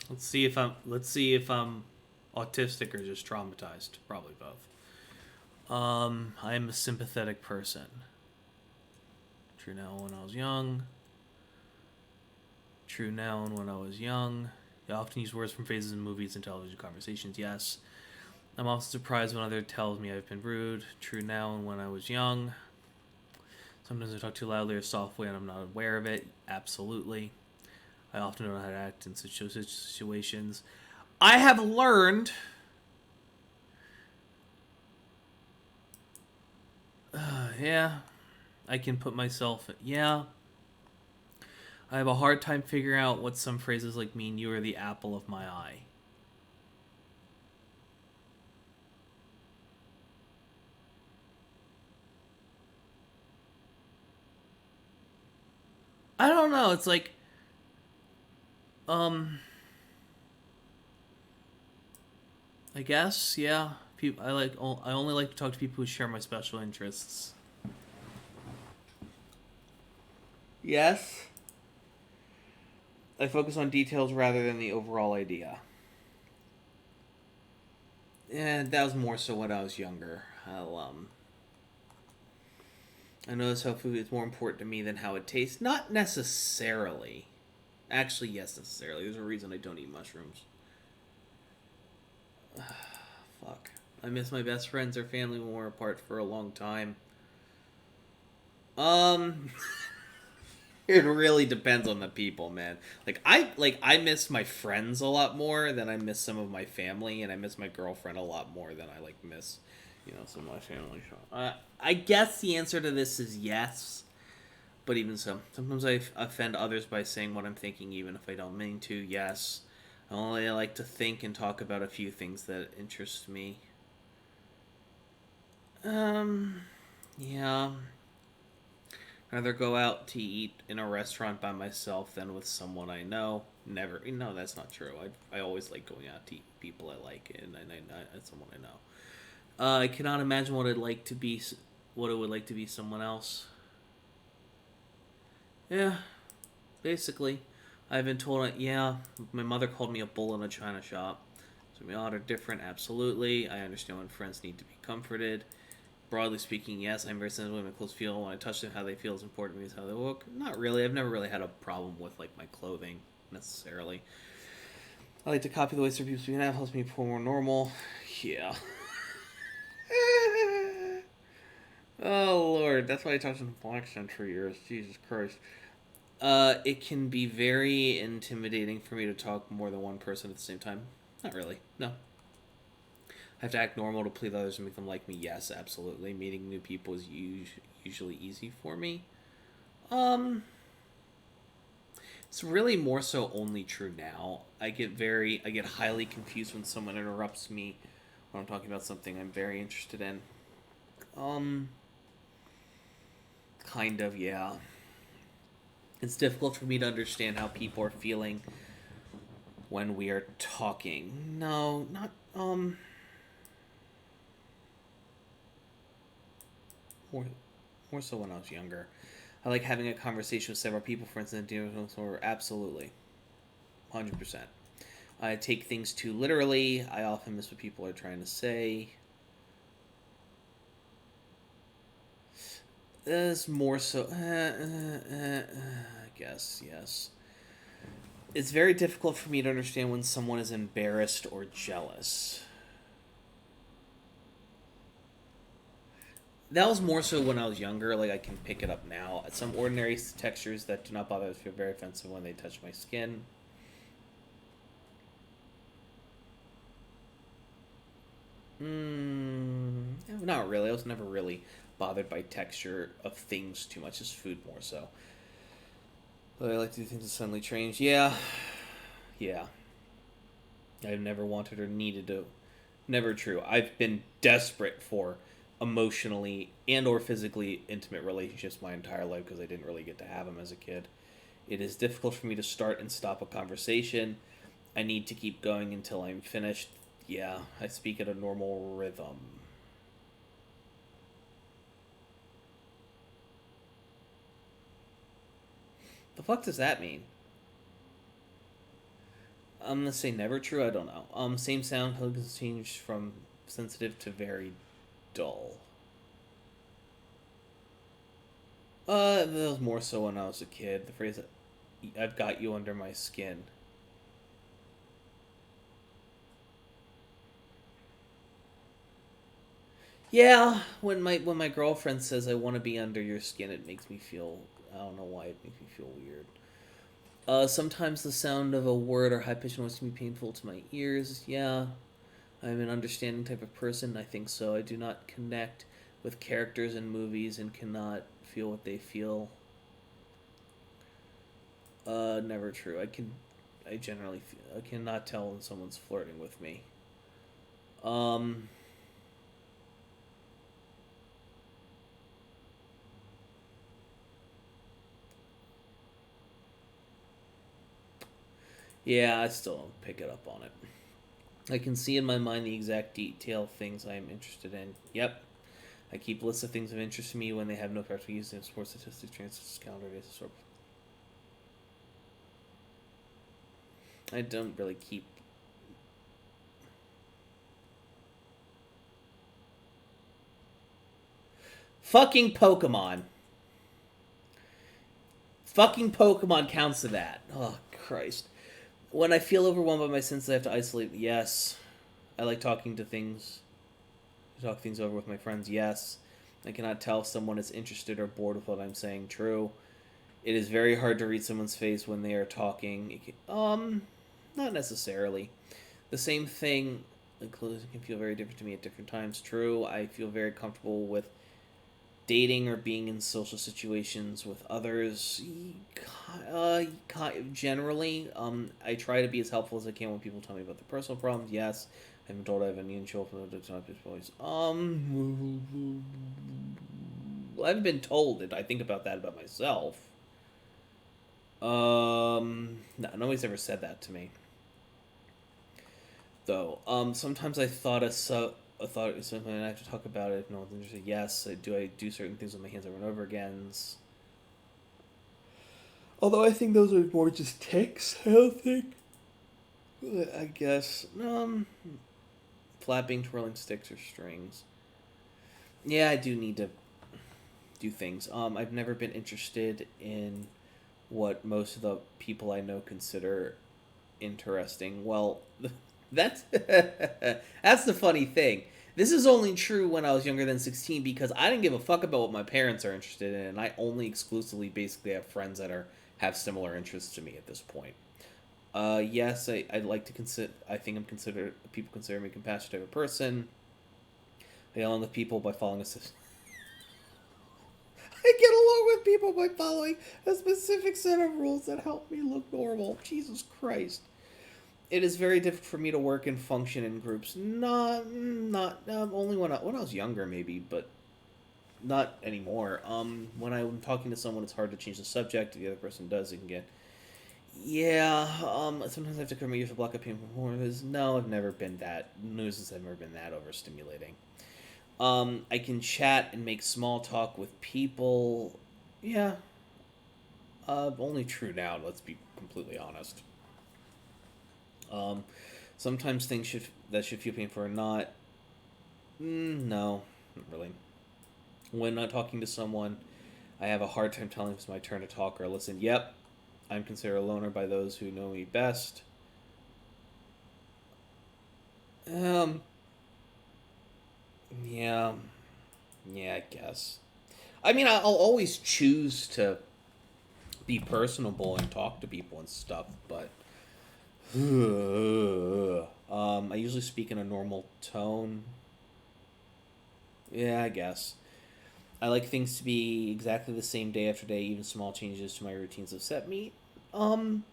Let's see if I'm autistic or just traumatized. Probably both. I am a sympathetic person. True now when I was young. True now and when I was young. I often use words from phrases in movies and television conversations. Yes. I'm often surprised when other tells me I've been rude. True now and when I was young. Sometimes I talk too loudly or softly and I'm not aware of it. Absolutely. I often don't know how to act in such situations. I have learned. Yeah. I can put myself. Yeah. I have a hard time figuring out what some phrases like mean. You are the apple of my eye. I don't know. It's like, um, I guess, yeah. I only like to talk to people who share my special interests. Yes. I focus on details rather than the overall idea. Yeah, that was more so when I was younger. I notice how food is more important to me than how it tastes. Not necessarily. Actually, yes, necessarily. There's a reason I don't eat mushrooms. Fuck. I miss my best friends or family when we're apart for a long time. Um, it really depends on the people, man. I miss my friends a lot more than I miss some of my family, and I miss my girlfriend a lot more than I miss, some of my family. I guess the answer to this is yes, but even so, sometimes I offend others by saying what I'm thinking, even if I don't mean to. Yes, I only like to think and talk about a few things that interest me. Yeah. Rather go out to eat in a restaurant by myself than with someone I know. Never. No, that's not true. I always like going out to eat with people I like and someone I know. I cannot imagine what it would like to be someone else. Yeah, basically. I've been told, yeah, my mother called me a bull in a china shop. So we all are different, absolutely. I understand when friends need to be comforted. Broadly speaking, yes, I'm very sensitive when my clothes feel. When I touch them, how they feel is important to me. Is how they look. Not really. I've never really had a problem with my clothing necessarily. I like to copy the way certain people speak. That helps me feel more normal. Yeah. Oh Lord, that's why I talked in the Black accent for years. Jesus Christ. It can be very intimidating for me to talk more than one person at the same time. Not really. No. I have to act normal to please others and make them like me. Yes, absolutely. Meeting new people is usually easy for me. Um, it's really more so only true now. I get highly confused when someone interrupts me when I'm talking about something I'm very interested in. Um, kind of, yeah. It's difficult for me to understand how people are feeling when we are talking. No, not more more so when I was younger. I like having a conversation with several people, for instance, or absolutely, 100%. I take things too literally. I often miss what people are trying to say. It's more so. I guess, yes. It's very difficult for me to understand when someone is embarrassed or jealous. That was more so when I was younger. I can pick it up now. Some ordinary textures that do not bother us feel very offensive when they touch my skin. Not really. I was never really bothered by texture of things too much. Just food more so. But I like to do things that suddenly change. Yeah, yeah. I've never wanted or needed to. Never true. I've been desperate for emotionally and or physically intimate relationships my entire life because I didn't really get to have them as a kid. It is difficult for me to start and stop a conversation. I need to keep going until I'm finished. Yeah, I speak at a normal rhythm. The fuck does that mean? I'm gonna say never true. I don't know. Same sound has changed from sensitive to very dull. That was more so when I was a kid. The phrase, "I've got you under my skin." Yeah, when my girlfriend says I want to be under your skin, it makes me feel. I don't know why it makes me feel weird. Sometimes the sound of a word or high pitched noise can be painful to my ears. Yeah, I'm an understanding type of person. I think so. I do not connect with characters in movies and cannot feel what they feel. Never true. I generally feel, I cannot tell when someone's flirting with me. Um, yeah, I still don't pick it up on it. I can see in my mind the exact detail of things I am interested in. Yep. I keep lists of things of interest to me when they have no practical use in sports statistics, transfers, calendar days, sort of. I don't really keep. Fucking Pokemon. Fucking Pokemon counts to that. Oh, Christ. When I feel overwhelmed by my senses, I have to isolate. Yes. I like talking to things. Talk things over with my friends. Yes. I cannot tell if someone is interested or bored with what I'm saying. True. It is very hard to read someone's face when they are talking. Not necessarily. The same thing, clothes can feel very different to me at different times. True. I feel very comfortable with dating or being in social situations with others. Generally, I try to be as helpful as I can when people tell me about their personal problems. Yes, I haven't told I have any unusual voice. I haven't been told it. I think about that about myself. No, nobody's ever said that to me. Though, sometimes I thought it was something I have to talk about it if no one's interested. Yes, I do certain things with my hands over and over again. Although I think those are more just tics, I don't think. I guess. Flapping, twirling sticks or strings. Yeah, I do need to do things. I've never been interested in what most of the people I know consider interesting. Well, that's that's the funny thing. This is only true when I was younger than 16 because I didn't give a fuck about what my parents are interested in, and I only exclusively basically have friends that have similar interests to me at this point. Yes, I'd like to consider. I think I'm considered. People consider me a compassionate type of person. I get along with people by following a system. I get along with people by following a specific set of rules that help me look normal. Jesus Christ. It is very difficult for me to work and function in groups. Not only when I was younger, maybe, but not anymore. When I'm talking to someone, it's hard to change the subject. If the other person does, it can get. Yeah. Sometimes I have to come here to block up people more. No, I've never been that. News has never been that overstimulating. I can chat and make small talk with people. Yeah. Only true now. Let's be completely honest. Um, Sometimes things should feel painful or not. No, not really. When not talking to someone, I have a hard time telling if it's my turn to talk or listen. Yep, I'm considered a loner by those who know me best. Um, yeah, yeah, I guess. I mean, I'll always choose to be personable and talk to people and stuff, but I usually speak in a normal tone. Yeah, I guess. I like things to be exactly the same day after day. Even small changes to my routines upset me. Um,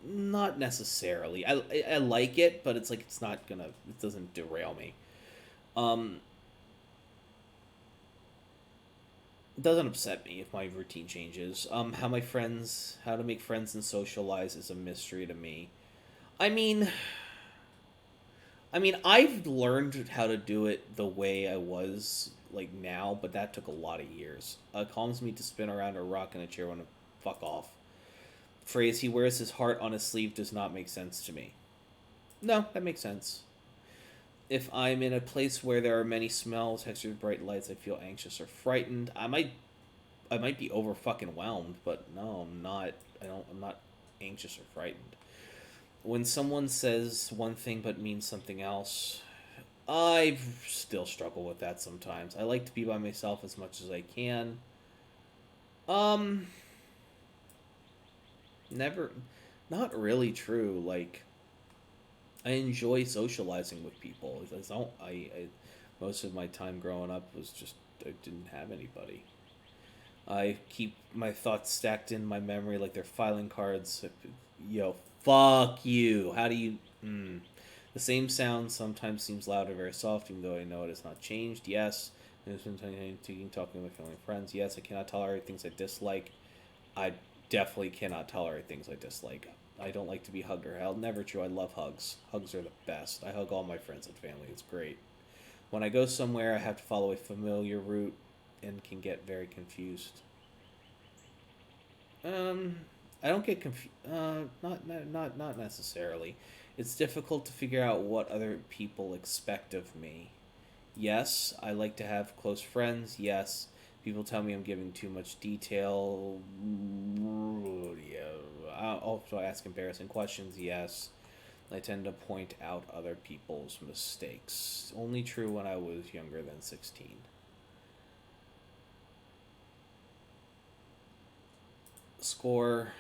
Not necessarily. I like it, but it's like it's not gonna. It doesn't derail me. Um, it doesn't upset me if my routine changes. How to make friends and socialize is a mystery to me. I mean, I've learned how to do it the way I was like now, but that took a lot of years. Calms me to spin around or rock in a chair when to fuck off. Phrase, he wears his heart on his sleeve, does not make sense to me. No, that makes sense. If I'm in a place where there are many smells, textures, bright lights, I feel anxious or frightened. I might be over fucking whelmed, but no, I'm not. I'm not anxious or frightened. When someone says one thing but means something else, I still struggle with that sometimes. I like to be by myself as much as I can. Never, not really true. Like, I enjoy socializing with people. Most of my time growing up was just, I didn't have anybody. I keep my thoughts stacked in my memory like they're filing cards. Yo, fuck you. How do you? The same sound sometimes seems loud or very soft, even though I know it has not changed. Yes. Talking to my family and friends. Yes, I cannot tolerate things I dislike. I definitely cannot tolerate things I dislike. I don't like to be hugged or held. Never true. I love hugs. Hugs are the best. I hug all my friends and family. It's great. When I go somewhere, I have to follow a familiar route and can get very confused. I don't get confused. Not necessarily. It's difficult to figure out what other people expect of me. Yes, I like to have close friends. Yes, people tell me I'm giving too much detail. Yeah. I also ask embarrassing questions. Yes, I tend to point out other people's mistakes. Only true when I was younger than 16. Score.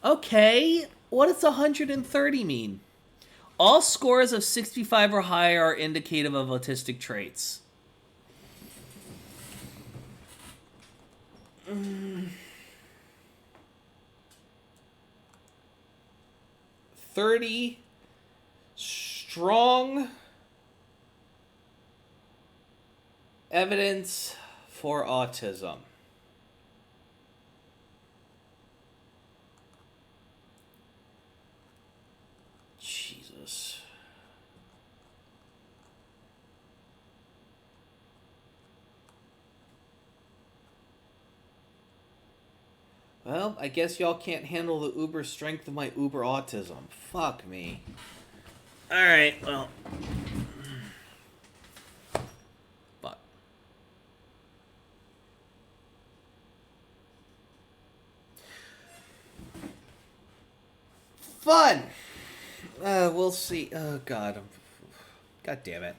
Okay, what does 130 mean? All scores of 65 or higher are indicative of autistic traits. 30 strong evidence for autism. Jesus. Well, I guess y'all can't handle the uber strength of my uber autism. Fuck me. Alright, well. Fuck. Fun! We'll see. Oh, God. God damn it.